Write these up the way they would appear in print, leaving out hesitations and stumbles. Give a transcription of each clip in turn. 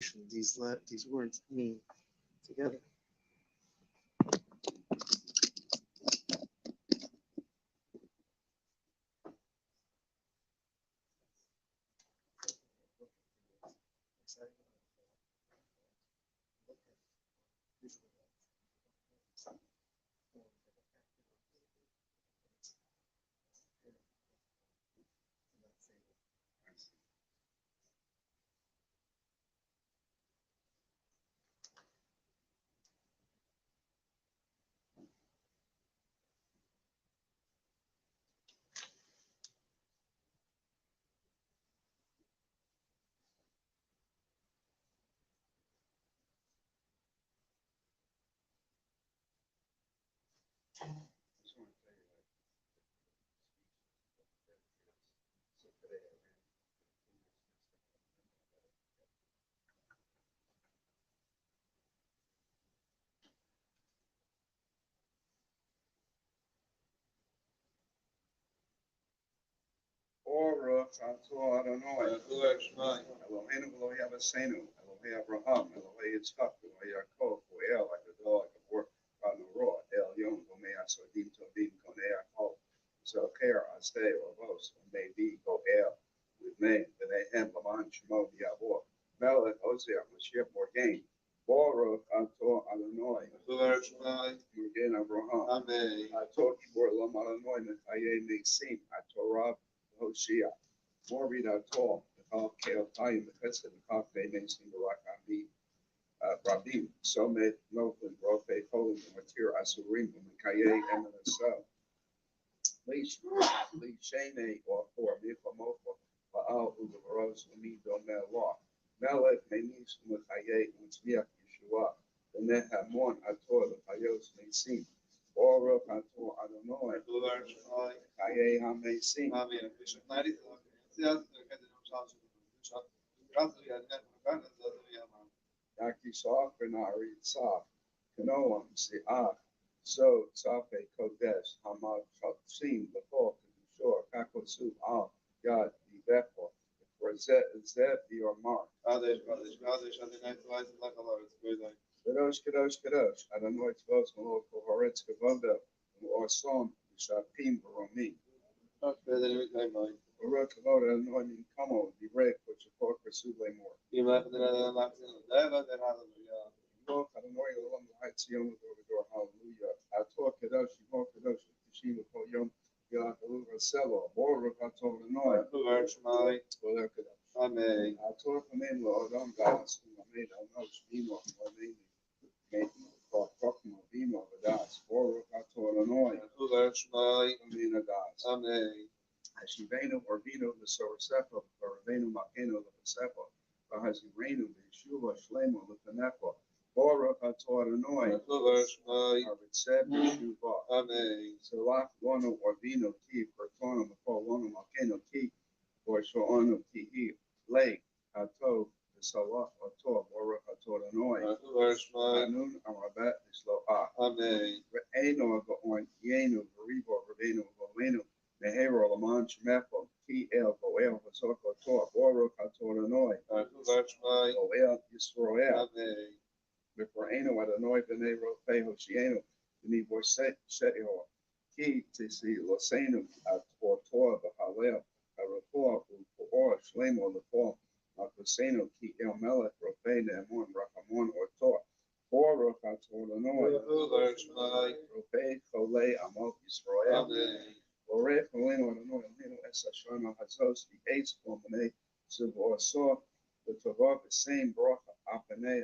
these words mean together. Baruch atah Adonai, Eloheinu v'Elohei Avosseinu, Elohei Abraham, Elohei Yitzchak, Elohei Yaakov, Goel, Agadol, Agabor, Adonai, El Yom, Gomei Asodim Tovim, Konei Akol, Zocher, Astei, Avos, May be Goel, with me, V'nehem, Laman, Shemo, Yavor, Melech, Hosea, Mashiach, Morgain, Baruch atah Adonai, Morgain Abraham, Amen. Atah Gibor Lam Adonai, Mechayei Nesim, Atah Rab, Hoshea, Morbid Atol, the Kal Kale Tayim, the Chesed, the Kal Kale Nesim, the Rakami, Rabim, Somed, Novan, Rofe, Holy, the Matir Asurim, the Mekaye, Eminasa, Leash, Shane, or Mifamofo, Baal, Ugaros, Umido, Mel, Melech, Menis, Mekaye, Utzmiak, Yeshua, the Nehamon, Ator, the Payos, Nesim, Baruch atah Adonai, Kaye HaMesim, Yaki Saf Benari Tzaf, Kanoam Siach, So Tzafe Kodesh, Hamad Chatsim, Lefol, Kedushor, Kakosu Al, Yad, Yivefo, Zeb, your mark. Kadosh, Kadosh, Kadosh, Adonai Tzvos, Malok, Horetz, Kavonda, or Psalm, Shapim, Baromi. Baruch Kavod, Adonai, Min Kamo, Divrei, Kochakor, Kasule Mor. Baruch Adonai, Olam, Hatzion, Dor, Hallelujah. Ator Kadosh, Yivor Kadosh, Tishim, Kol Yom, Yad, Aluva, Selo, Baruch Ator Adonai, Baruch Kadosh. Amen. Ator Kamen, Lo Adam, Das, Mamed, Alnos, Bimo, Mamed, Procmo, Bimo, Das, Baruch Ator Adonai, Amen, Das. Amen. Ashivenu, Orvino, the Sorasepa, Ravenu, Makeno, the Sepa, Bahazirenu, the Yeshua, Shlemo, the Panepa, Baruch Ator Adonai, Aritzeb, Yeshua, Amen. Salak, Lono, Orvino, Ki, Pertono, Mako, Lono, Makeno, Ki, or Shoano, Ki, Lake, Ato, the Salak, Ator, Baruch Ator Adonai, Anun, Arabet, Isloah, Amen. Eno, Goon, Yenu, Veribo, Ravenu, Volenu, Nehero, Laman, Shemepo, T.L., Goel, Hasoko, Tor, Baruch Ator Adonai, Goel, Yisroel, Amen. before Eno, Adonai, B'nei Rofe, Hoshienu, B'nei Borset, Sheteho, Ki, Tisi, Losenu, Ator, Tor, B'halel, Arapor, Ufor, Shlemo, Lefo, Makosenu, Ki, El Melech, Rofe, Ne'emon, Rachamon, or Tor, Baruch Ator Adonai, Rofe, Chole, Amot, Yisroel, Amen. Ore, Cholenu, Adonai, Elenu, Esa, Shana, Hazos, the Eitz, Bomene, Sivor, So, the Tavah, the same, Baruch, Apene,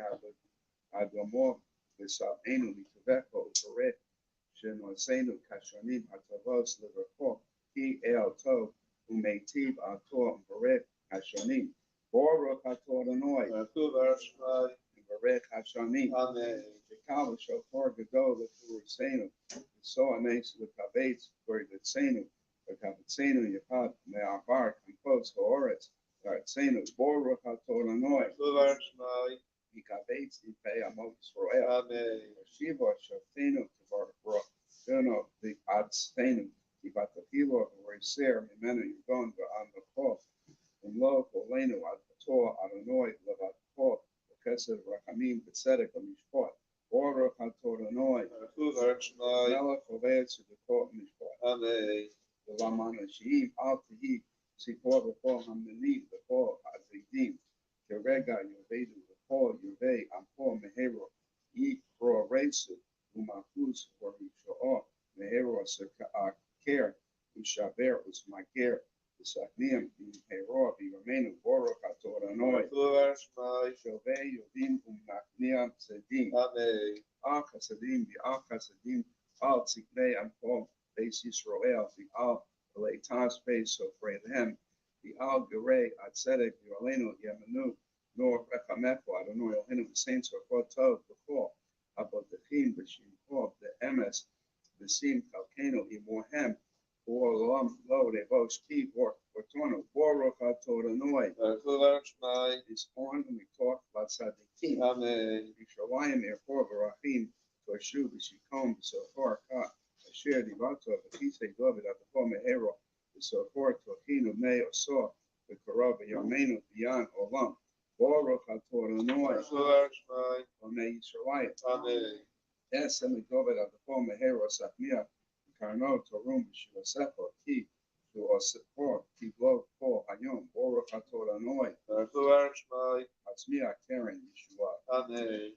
Adlamor, the Sabenu, the Taveko, Ore, Shenosenu, Kashanim, Atavos, Liverpool, Ki, El, Tov, Umetiv, Ator, Ore, Kashanim, Baruch Ator Adonai, Ore, Kashanim, Amen. Jekal, Shofar, Gadol, the Senu, so anes with kavetz for the senu, the kavetzenu yapad me'abar compose haaretz kavetzenu boruch hator Adonai ikavetz ipei amot Yisroel Amen. shiva shoftenu tvar no the adstenu ibatafilo v'reiser mimenu yudon v'an v'chol and lo kolenu ad pator Adonai levat kol Chesed, Rachamim, B'Tzedek, Mishpat. Baruch Atah Adonai. Melech Oved Tzedekot Mishpat. Amen. V'laman Hashem Al Tehi Tzipor B'Chol Hamenim B'Chol Azidim Kerega Yovedu B'Chol Yovei Ampor Mehero Yikro Reitzu Umachuz V'Rishoah Mehero Aker Ushaber Usmager Usachniim V'Hero V'Yomenu Baruch Atah Adonai Shovei Yodim Umnachniam Tzedim Amen. Al Chasadim V'Al Chasadim Al Tziknei Ampor Beis Yisrael, the Al Leitas Beis Sofrehem, the Al Gerei Atzedek, the Olenu Yemenu, Nor Rechamecho, Adonai Elohenu, the Saints of Kotov, the Chol, Abodachim, the Shimchov, the Emes, the Sim Kalkeno, Imohem, or Lam Lo, the Vos Ki, or Tono, Baruch Atah Adonai. It's on when we talk about Sadiqim. Amen. Yishalayim, Erfor, Barachim, Toshu, Bishikom, Sohar, Kat. Share the Vato of the Kisei David at the home Hero, the support to Akino May or Saw, the Karaba Yamenu beyond Olam, Baruch Atah Adonai, Onei Yisrael, Amen. Esem David at the home Hero Sachmia, Karno Torum Shivasefa, Ki, to us support, Ki Blow, Paul Hayom, Baruch Atah Adonai, Atzmia Karen Yeshua. Amen.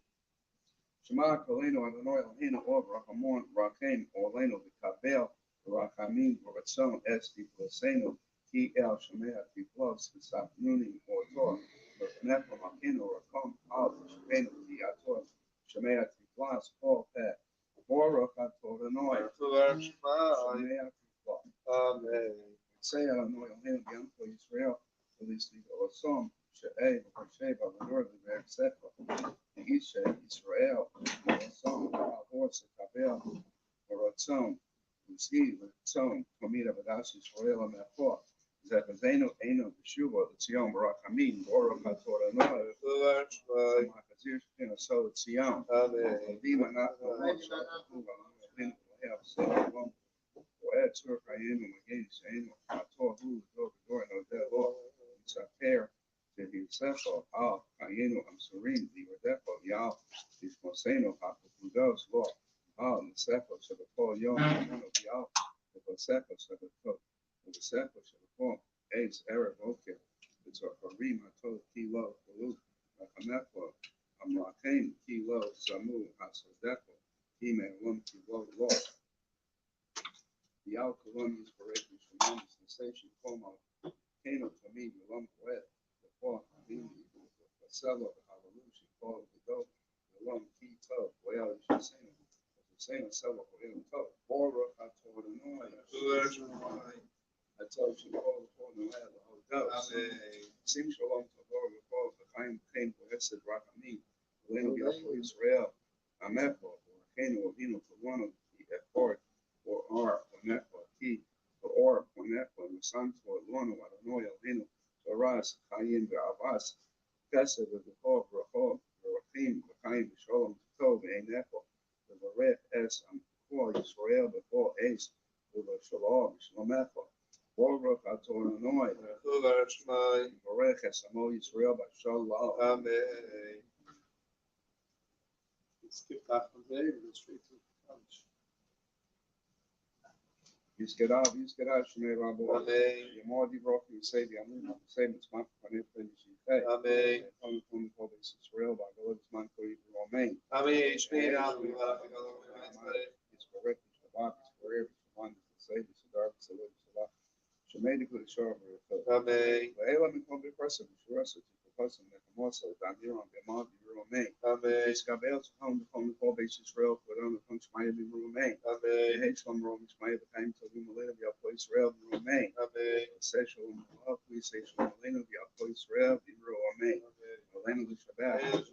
Shema Koleno Adonai Eloheinu Or Rachamon Rachem Olenu V'Kabel Rachamim V'Ratzon Esti V'Senu Ki El Shemea Tiflos V'Safnunim Or V'Nefa Makinu Rakom Al Shemenu V'Yator Shemea Tiflas All Pet Baruch Atah Adonai Shemea Tiflas. Amen. Say Adonai Eloheinu B'Yamto Yisrael V'Lisli Osom She'ei V'Sheva V'Nordi V'Sefa Isha Israel, Ratzon, Horse, Kabel, Ratzon, Uzi, Ratzon, Komida, Badash Israel, and Mepor, Zebazeno, Eno, Beshuva, Tzion, Barakamin, Baruch Atah Adonai, Makazir, So Tzion, Dima, not the Lord, Poet, Sur, Kayenu, Magain, Saino, Ator, Who, Door, no dead law, it's a pair. The Sefer Al Kayenu Amsurim, the Redepo Yal, the Moseno Hakudos Law, Al the Sefer Shabbat Yom, Yal, the Sefer Shabbat, the Sefer Shabbat, Ace Arab Oker, it's a Karim Hatol Kilo, Kalu, Akamepo, Amrakim, Kilo, Samu, Hasadepo, Kime, Lum Kilo Law. The Al Kalam is for Shemam, sensation, Como, Kano to me, Lum Poet. Paul, Marcelo, Hallelujah, Paul, the dope, the long key toe, well, you should say it. The same as Sella, for him, toe. Baruch Atah Adonai. I told you, Paul, the land, the whole dose. Seems shalom to Baruch, Paul, the kind came for Hesed Rachamim, the land of Yahweh Israel, Amepo, or Kano, Vino, for one of the effort, or R, or Nepo, Key, or Nepo, and the son for Lono, Adonai, Vino. Ras, Chayin, Avas, Kesed, the Kov, Rahov, Rahim, Chayin, Shalom, Tov, Einepo, the Varech, Es, and Kol, Yisrael, the Kol, Ace, the Shalom, Shlomecho, Baruch Atah Adonai, Varech, Es, Amo, Yisrael, Shalom. Amen. Skip that from there, we go straight to lunch. Yizkerav, Shemei Rabo, Amen. Yamadi Roch, you say the Amun, say it's my Panef, and you say, Amen. Come from the Province of Israel, by the Lord's man for you, Romain. Amen. It's correct, it's the Bible, it's for every one, it's the Savior, it's the dark, it's the Lord, it's the Lord. Shemei the good shore, Amen. the Elam in Congress, person, the Shurasa, the person, the Kamosa, the Daniel, the Madi, Romain. Amen. It's Gabel to come from the Province of Israel, put on the Punch Maya, the Romain. Amen. The H1 Romans Maya, the time to the Millennium, the Upper Israel, the Romain. Amen. Sexual love, please say Shalom Aleinu, the Upper Israel, the Romain. Aleinu the Shabbat.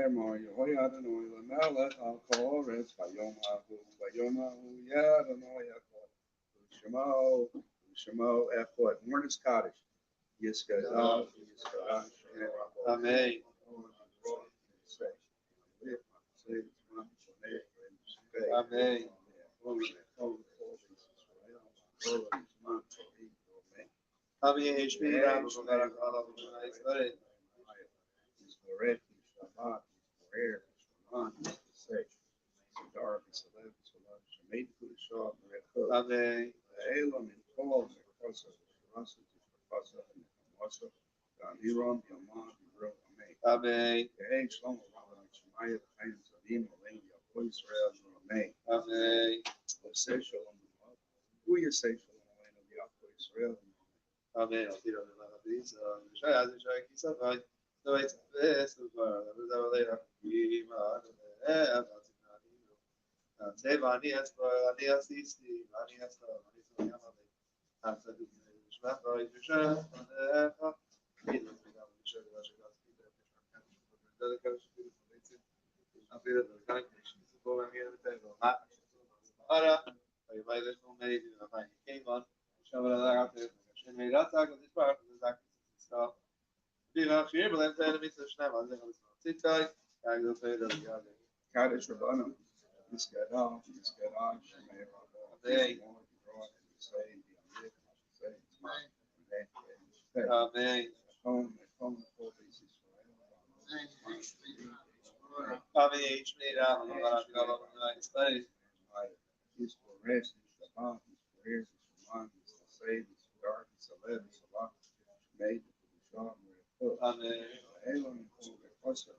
Shema Yehoyadonoi Lamelech Al Kores Vayom Hahu Yadonoi Echad Shemo Echad Mornis Kaddish Yiskadav Amen. Amen. Amen. Shmi Ram Barak Allah Israel. Amen. Amen. Amen. Who you say Israel? Amen. As you try to survive, so it's best of all. Ani asper, ani asisti, ani asper, ani soyamade. After the Shema Baruch Kaddish Rabbanim. Yiskadav, Shemei Rabbanim. Amen. Amen. Amen. Shmi Ram Barak Allah Israel. He's for rest, he's for heart, he's for ears, he's for mind, he's for save, he's for dark, he's for live, he's for life, made, he's for sharp, he's for Amen. Elon, he's for Kosa,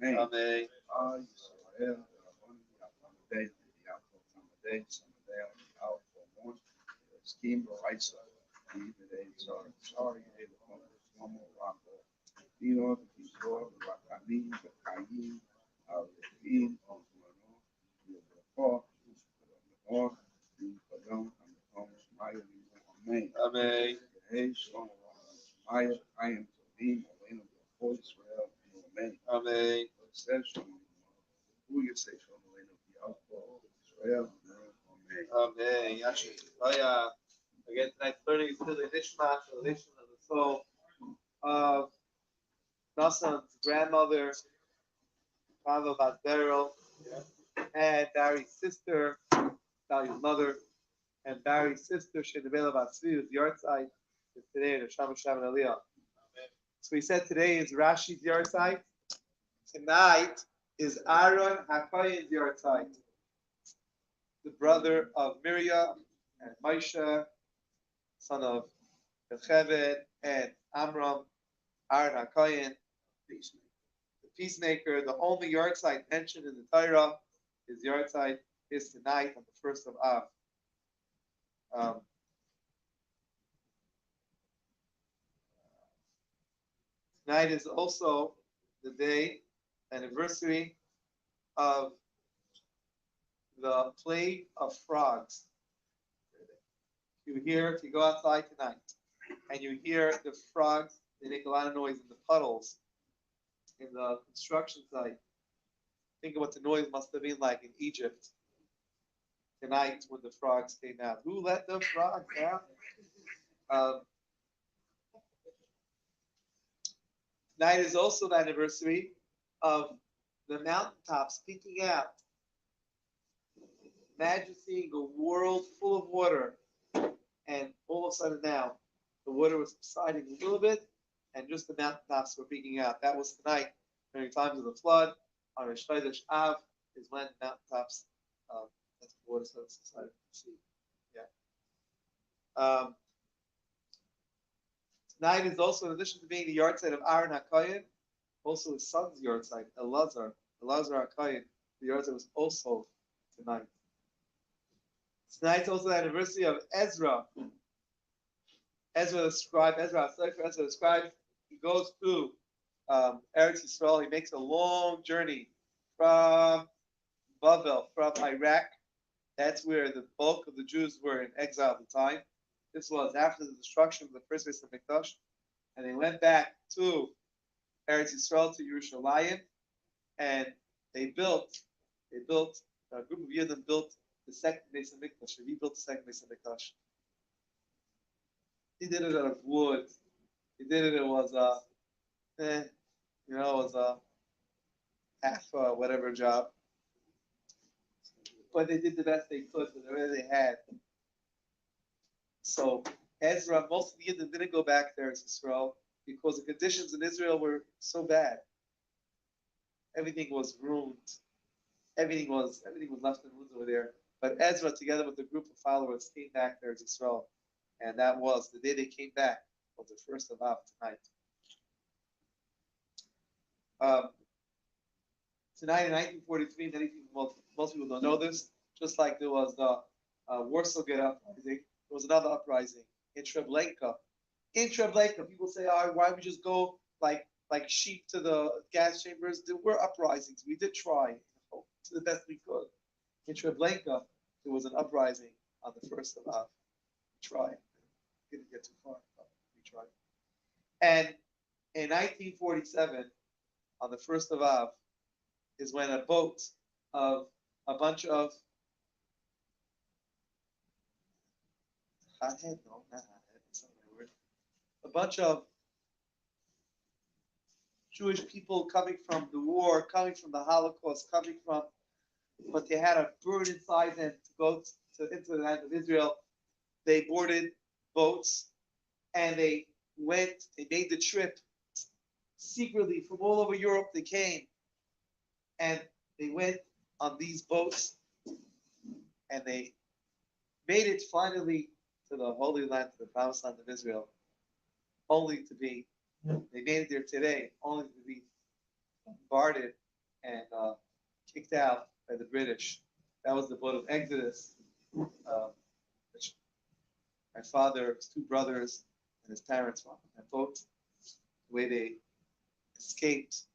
Amen. Amen. Ah, Yisrael, the day, the outflow, the day, outflow, one, scheme, right side, the day, sorry, one more rock, the Rakami, the Kayin, the Amen. Amen. I am to be Elena before Israel. Amen. Amen. Who you say from Elena the outflow Israel? Amen. Amen. Yashin. Again, tonight's learning is still the Nishmat, the relation of the soul of Nassan's grandmother, Pavel Basberel, and Barry's sister, Barry's mother, and Barry's sister, Shinabela Basri, whose yard site is today in Shama Shama Aliyah. So we said today is Rashi's yard site. Tonight is Aaron HaKoyen's yard site, the brother of Miriam and Moshe, son of Yocheved and Amram, Aaron HaKoyen, the peacemaker. The only yard site mentioned in the Torah, his yard site is tonight on the 1st of Av. Tonight is also the day, anniversary of the plague of frogs. If you go outside tonight and you hear the frogs, they make a lot of noise in the puddles in the construction site. Think of what the noise must have been like in Egypt tonight when the frogs came out. Who let the frogs out? Tonight is also the anniversary of the mountaintops peeking out. Imagine seeing a world full of water, and all of a sudden now, the water was subsiding a little bit, and just the mountaintops were peeking out. That was tonight, during times of the flood. On Rosh Chodesh Av is when the mountaintops, that's the water subsided to the sea. Yeah. Tonight is also, in addition to being the yard site of Aaron HaKoyen, also his son's yard site, Elazar HaKoyen. The yard site was also tonight. Tonight's also the anniversary of Ezra. Ezra the scribe, Ezra the scribe, he goes through Eretz Yisrael. He makes a long journey from Bavel, from Iraq. That's where the bulk of the Jews were in exile at the time. This was after the destruction of the first base of Mikdash, and they went back to Eretz Yisrael, to Yerushalayim, and they built, a group of Yidden built the second Beis Hamikdash. He built the second Beis Hamikdash. He did it out of wood. He did it. It was it was a half whatever job, but they did the best they could with whatever they had. So Ezra, most of the Yidden didn't go back there to Israel because the conditions in Israel were so bad. Everything was ruined. Everything was left in ruins over there. But Ezra, together with a group of followers, came back there to Israel, and that was the day they came back. Was the first of Av tonight. Tonight in 1943, most people don't know this. Just like there was the Warsaw Gate uprising, there was another uprising in Treblinka. In Treblinka, people say, "Oh, why don't we just go like sheep to the gas chambers?" There were uprisings. We did try, to the best we could. In Treblinka, there was an uprising on the first of Av. We tried. Didn't get too far, but we tried. And in 1947, on the first of Av, is when a boat of a bunch of a bunch of Jewish people coming from the war, coming from the Holocaust, but they had a burn inside them to go into the land of Israel. They boarded boats and they made the trip secretly from all over Europe. They came and they went on these boats and they made it finally to the Holy Land, to the promised land of Israel, they made it there today, only to be bombarded and kicked out by the British. That was the boat of Exodus, which my father, his two brothers, and his parents were on that boat. The way they escaped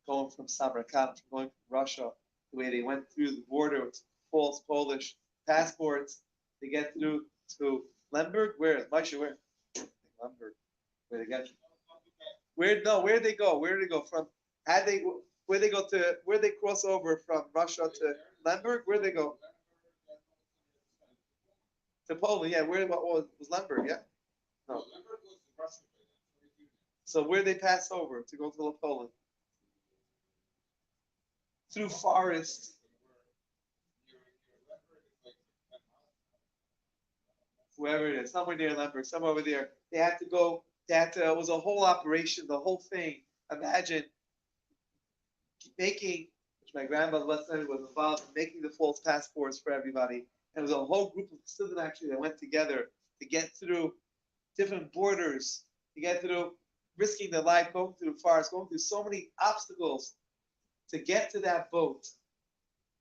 going from Samarkand, going from Russia, the way they went through the border with false Polish passports to get through to Lemberg. Where is Moshe? Where? Lemberg. Where they get? Where'd they go? Where did they go from? Where they cross over from Russia to Lemberg? Where'd they go? To Poland. Yeah. What was Lemberg? Yeah. No. So where they pass over to go to Poland? Through forest. Whoever it is, somewhere near Lemberg, somewhere over there. They had to go. It was a whole operation, the whole thing. Imagine making, which my grandmother was involved in making the false passports for everybody. And it was a whole group of students actually that went together to get through different borders, to get through, risking their life, going through the forest, going through so many obstacles to get to that boat,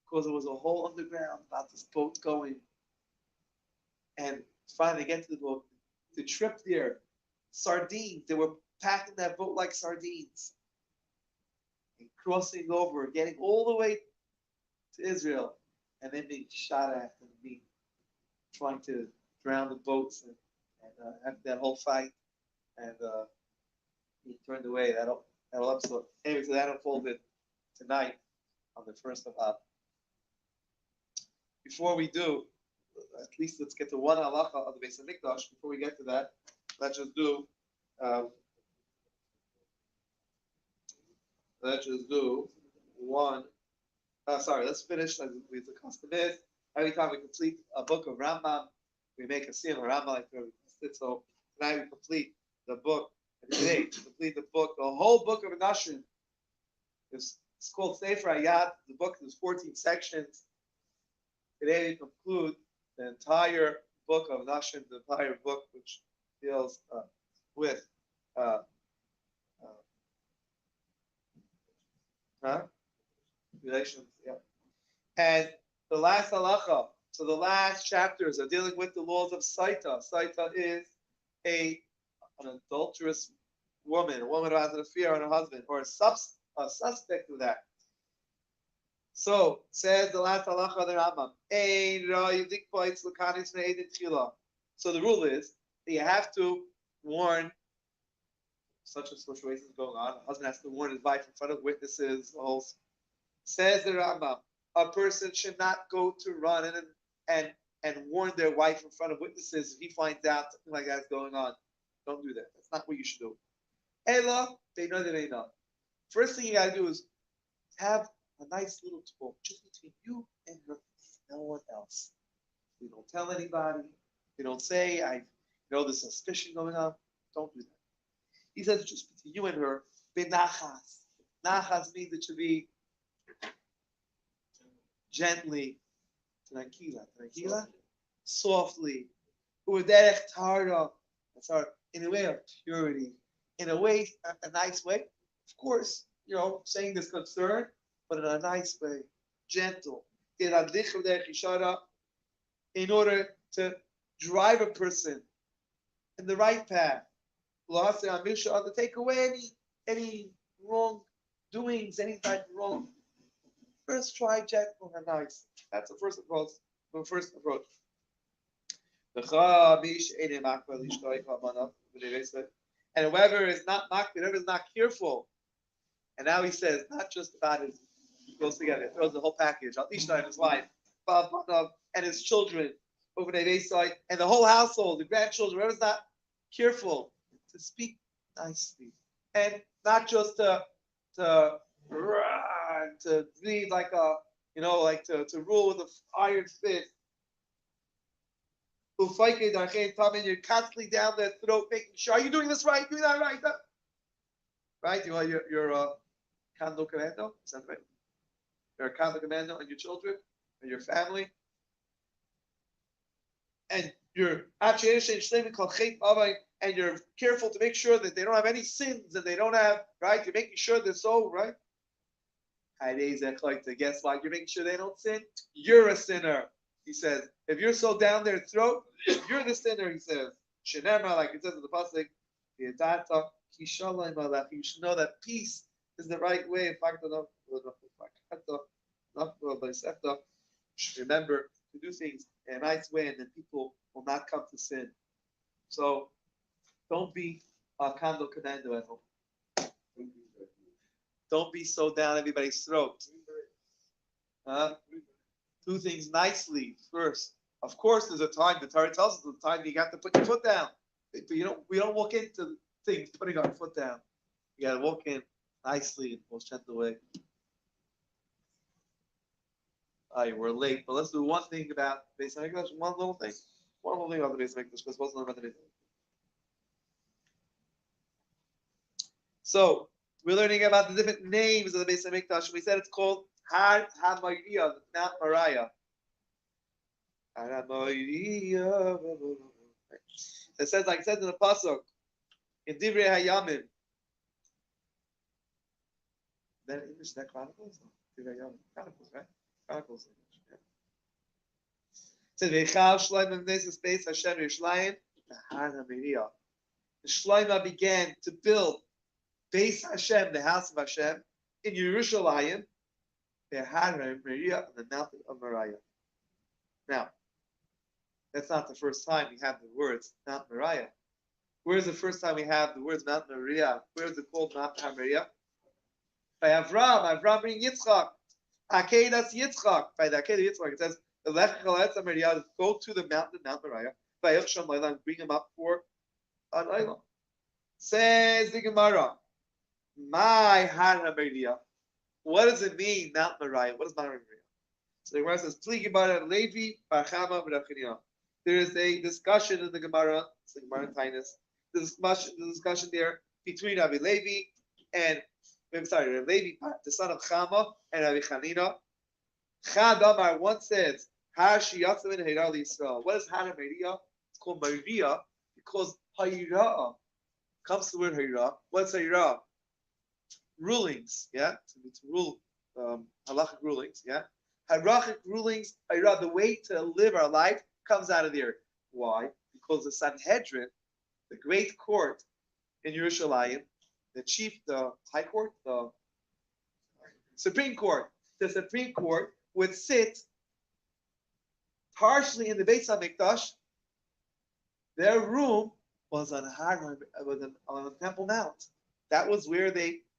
because there was a whole underground about this boat going. And finally get to the boat. The trip there, sardines, they were packing that boat like sardines. And crossing over, getting all the way to Israel, and then being shot at and being trying to drown the boats and have that whole fight. And he turned away. That whole episode. Anyway, so that unfolded tonight on the first of Av. Before we do, at least let's get to one halacha of the Beis Hamikdash. Before we get to that, let's just do one. Let's finish as the custom is. Every time we complete a book of Rambam, we make a seal of Rambam like we did. So tonight we complete the book. And today, to complete the book, the whole book of Nashim. It's called Sefer Hayat. The book is 14 sections. Today we conclude the entire book of Nashim, the entire book which deals with relations. Yeah. And the last halacha, so the last chapters are dealing with the laws of Saita. Saita is an adulterous woman, a woman who has an affair on her husband, or a suspect of that. So says the last halacha of the Rambam. So the rule is that you have to warn such a situation is going on. A husband has to warn his wife in front of witnesses. Says the Rambam, a person should not go to run and warn their wife in front of witnesses if he finds out something like that is going on. Don't do that. That's not what you should do. Ella, they know that they know. First thing you gotta do is have a nice little talk just between you and her, no one else. You don't tell anybody. You don't say, I know there's suspicion going on. Don't do that. He says just between you and her, benachas. Nachas means it should be gently, tranquila, softly, uderech tarda, that's our, in a way of purity, in a way, a nice way. Of course, saying this concern, but in a nice way, gentle. In order to drive a person in the right path, to take away any wrong doings, any type of wrong. First, try gentle and nice. That's the first approach. And whoever is not careful, and now he says not just about his, he goes together, he throws the whole package. Al-Ishna and his wife, and his children, over the side, and the whole household, the grandchildren, whoever's not careful to speak nicely, and not just to breathe like a, to rule with an iron fist. You're constantly down their throat, making sure, are you doing this right? Doing that right? Right? You're a condo commando? Is that right? You're a condo commando and your children and your family. And you're and you're careful to make sure that they don't have any sins and they don't have, right? You're making sure they're so, right? Guess what? You're making sure they don't sin. You're a sinner, he says. If you're so down their throat, you're the sinner, he says. Shenema, like it says in the pasuk, you should know that peace is the right way. In fact, remember to do things in a nice way, and then people will not come to sin. So don't be a condo commando at home. Don't be so down everybody's throat. Do things nicely first. Of course, there's a time. The Torah tells us the time you got to put your foot down. But we don't walk into things putting our foot down. You got to walk in nicely in the most gentle way. We're late, but let's do one thing about Beis Hamikdash. One little thing about the Beis Hamikdash. We're supposed to learn about the Beis Hamikdash. So we're learning about the different names of the Beis Hamikdash. We said it's called Har HaMoriah, Mount Moriah. Har HaMoriah. It says, like it says in the pasuk, in Divrei Hayamim. That English, that Chronicles? Divrei Hayamim. Chronicles, right? Chronicles. Yeah. It says, Veichal Shlomo V'neses Beis Hashem Yerushalayim, Har HaMoriah. The Shlomo began to build Beis Hashem, the house of Hashem, in Yerushalayim, the Har HaMoriah, on the mountain of Moriah. Now, that's not the first time we have the words Mount Moriah. Where's the first time we have the words Mount Moriah? Where is it called Mount Moriah? By Avram bringing Yitzchak. Akedas Yitzchak. By the Akedah Yitzchak, it says, go to the mountain, Mount Moriah, and bring him up for an island. Says the Gemara, my Har HaMoriah. What does it mean, Mount Moriah? What is Mount Moriah? So the Gemara says, Pli Gemara Levi Barchama B'Rachiniah. There is a discussion in the Gemara, it's the Gemara in Tainus, the discussion there between Rabbi Levi and, Rabbi Levi, the son of Chama, and Rabbi Chanina. Chad Amar, one says, Har Shiyatzim in Heiral Yisrael. What is Har HaMoriah? It's called Moriah because Hayra'ah comes to the word Hayra'ah. What's Hayra'ah? Rulings, yeah? To rule, halachic rulings, yeah? Halachic rulings, Hayra'ah, the way to live our life, comes out of there. Why? Because the Sanhedrin, the great court in Yerushalayim, the high court, the Supreme Court, would sit partially in the Beis Hamikdash. Their room was on Temple Mount. That was where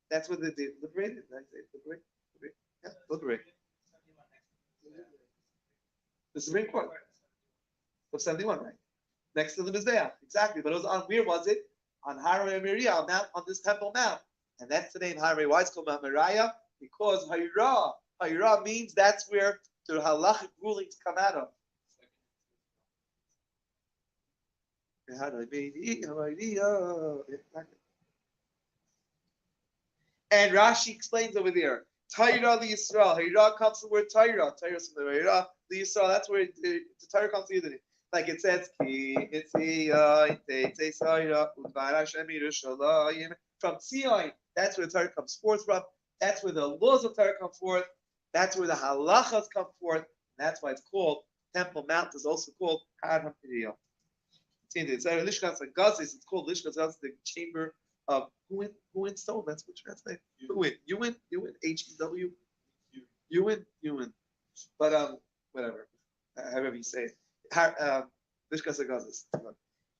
that's where they liberated. Yeah, liberate. The Supreme Court of 71, right? Next to the Mizbeach, exactly. But it was on, where was it? On Harei Moriah, on this Temple Mount. And that's the name Harei. Why it's called Mount Moriah? Because Hayra means that's where the halachic rulings come out of. And Rashi explains over there, Torah the Yisrael. Hayra comes from the word Torah. Torah's from the Hayra the Yisrael. That's where the Torah comes to. Like it says, from Tzion. That's where the Torah comes forth from. That's where the laws of Torah come forth. That's where the halachas come forth. And that's why it's called Temple Mount. Is also called Har HaPiriyah. It's called Lishkas Gazis, the chamber of Huin stone. That's what translate. Huin, Hew. Huin. But whatever, however you say it. Lishkas Gazis.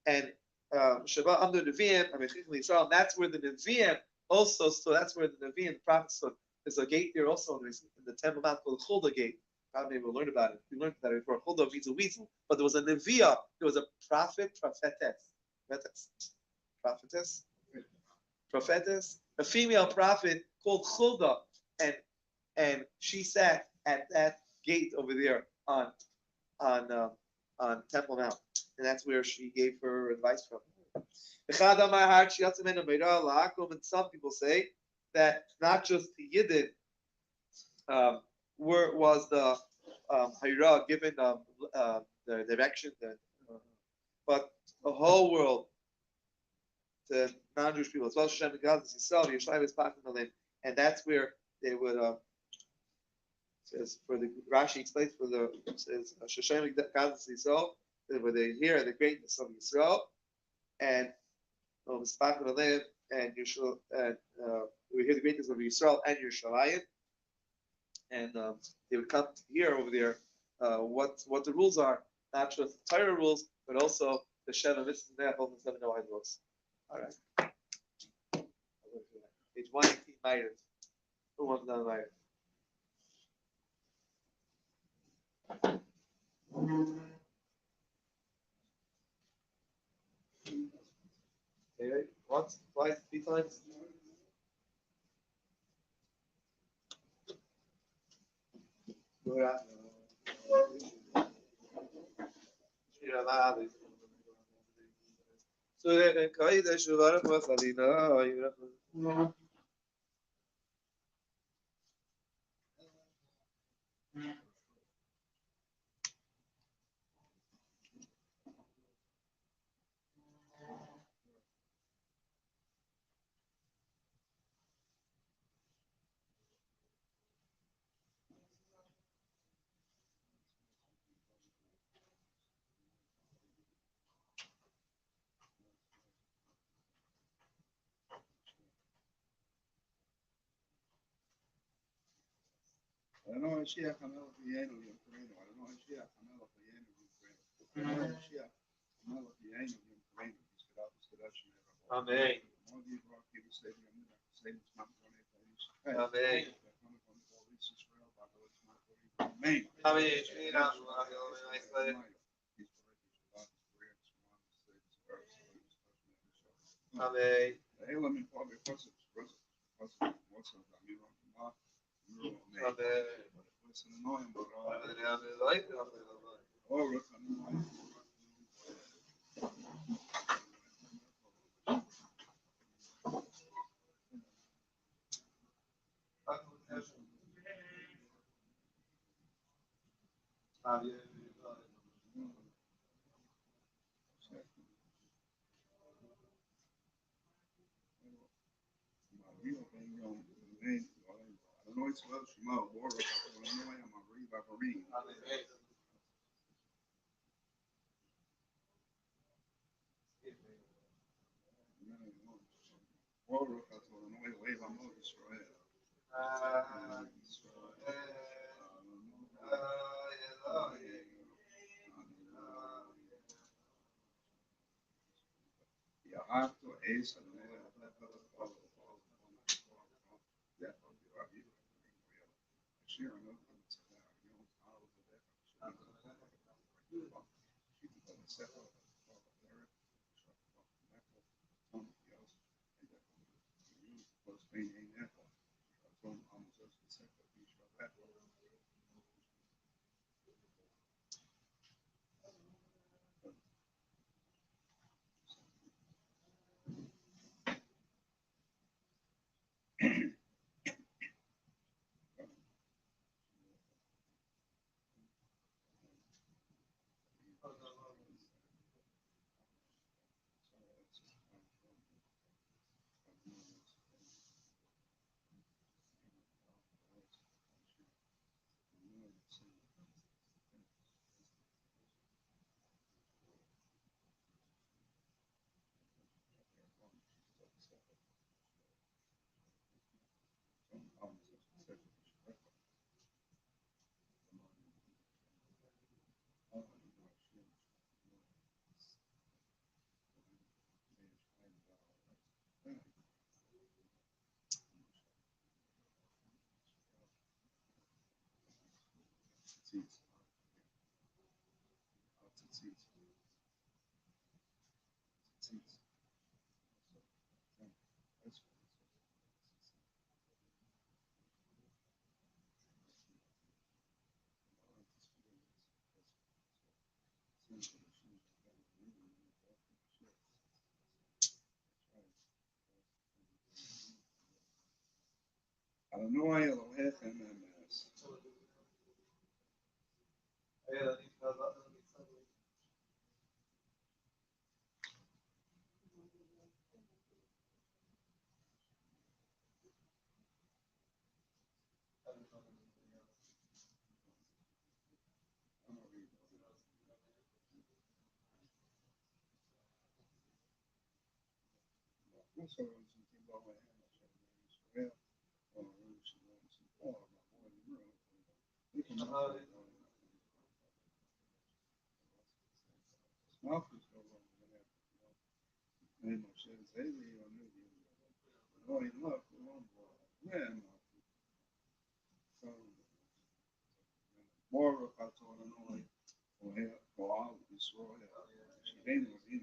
And Shabbat under Nevi'im, Israel. That's where the Nevi'im also. So that's where the Nevi'im, the prophets. So there's a gate there also in the Temple Mount called Chulda Gate. Probably we'll learn about it. We learned that before. Chulda means a weasel, but there was a Nevi'ah. There was a prophetess, a female prophet called Chulda, and she sat at that gate over there on Temple Mount, and that's where she gave her advice from. And some people say that not just the Yidden was the Hayra given the direction, but the whole world, the non-Jewish people, as well as Hashem and God, and that's where they would. Says for the Rashi explains for the says Hashem God Yisrael, where they hear the greatness of Yisrael, and and Yisrael, and we hear the greatness of Yisrael and Yerushalayim, and they would come to hear over there what the rules are, not just the Torah rules, but also the Sheva Mitzvahs there, both of them know how it works. All right. Page 118, Maaariv. Who wants to know Maaariv? Okay, once, twice, 3 times. I don't know if she had come out of the end of the Ukraine. I don't know if she had come out of the end of the Ukraine. I don't know if she had come out of the end of the Ukraine. Amen. Share another one. It's you know, I was there. She can go to separate. Adonai Elohechem emes. More about Illinois or here or all of this world. She didn't know.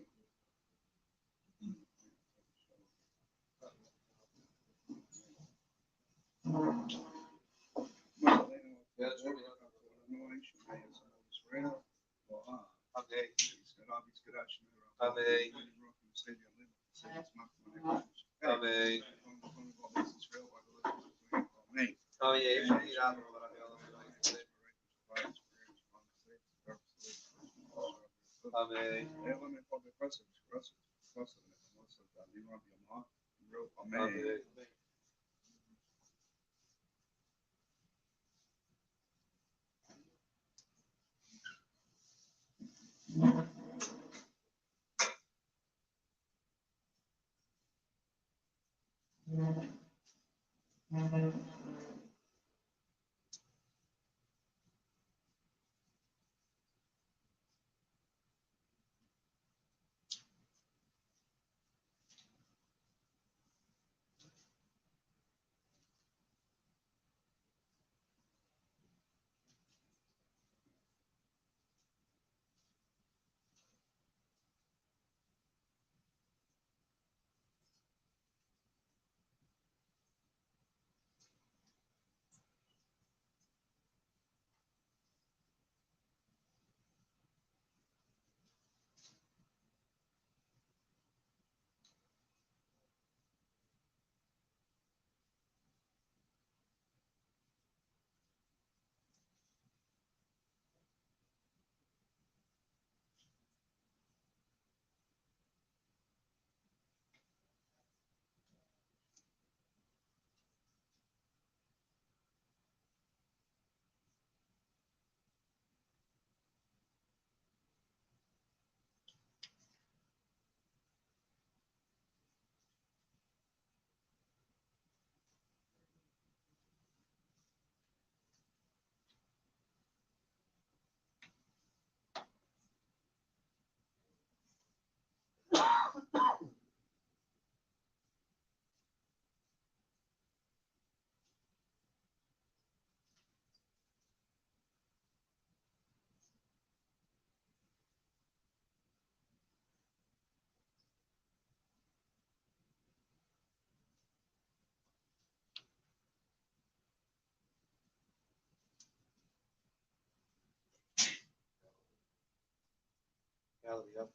Yep.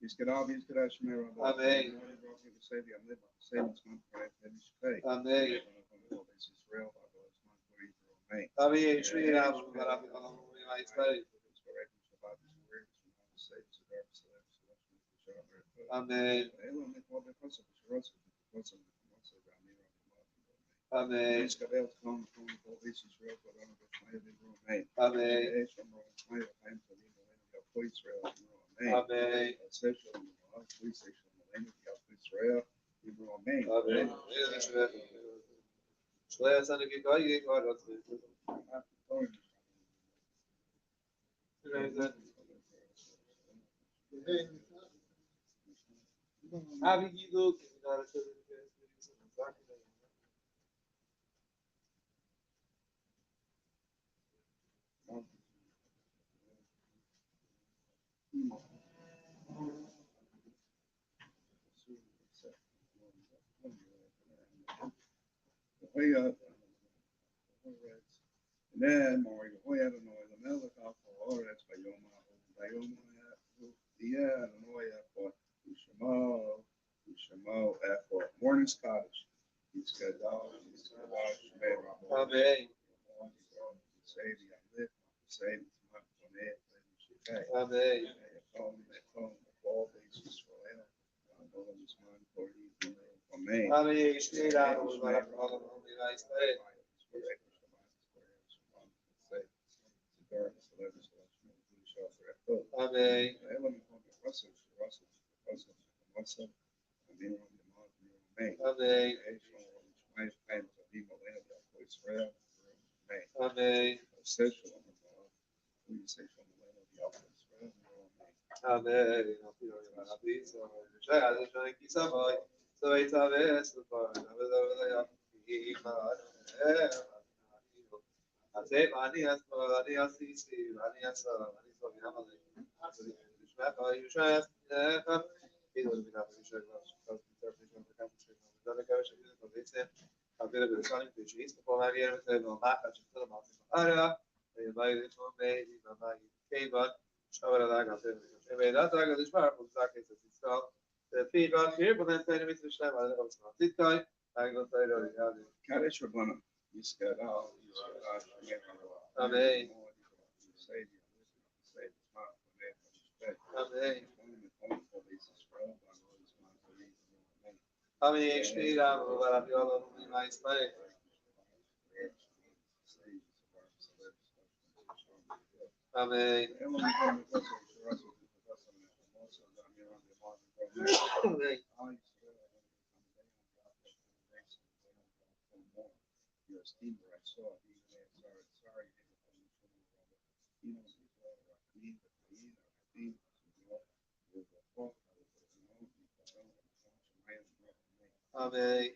Yizkadav, Shemir, Amen. Amen. Amen. Shri Ram, Ram, Amen. Amen. Amen. Amen. Amen. Shleya sana ki koi ki koi rat. Abi gido ki nara şöyle bir And then Mario, we had an oil, the milk alcohol, that's by Yoma, yeah, an oil for Ushamo, for Morning Scottish. He's got dollars, Amen. Save you, live, save my money, Amen. all bases for him. Amen. Amen. Shri Ram, Ram, Amen. Amen. Amen. Amen. Kadesh Rabbana, Yisrael, Amen. Amen. Amen. Amen.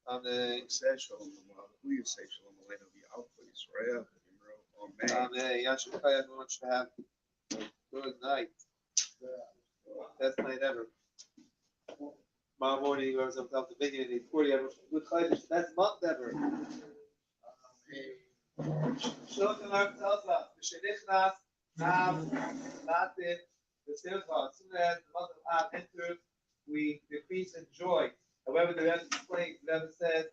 Amen. Say Shalom, who say Shalom Aleinu, be out for Israel, Amen. Amen. Yashukaya, everyone should have a good night. Best night ever. Tomorrow morning, he goes up to the vineyard, and he's 40 ever. Good Chodesh, best month ever. Shulchan Aruch tells us, V'shenichnas Av Latin the Simcha. As soon as the month of Av enters, we decrease in joy. However, the Rebbe explains, the Rebbe says,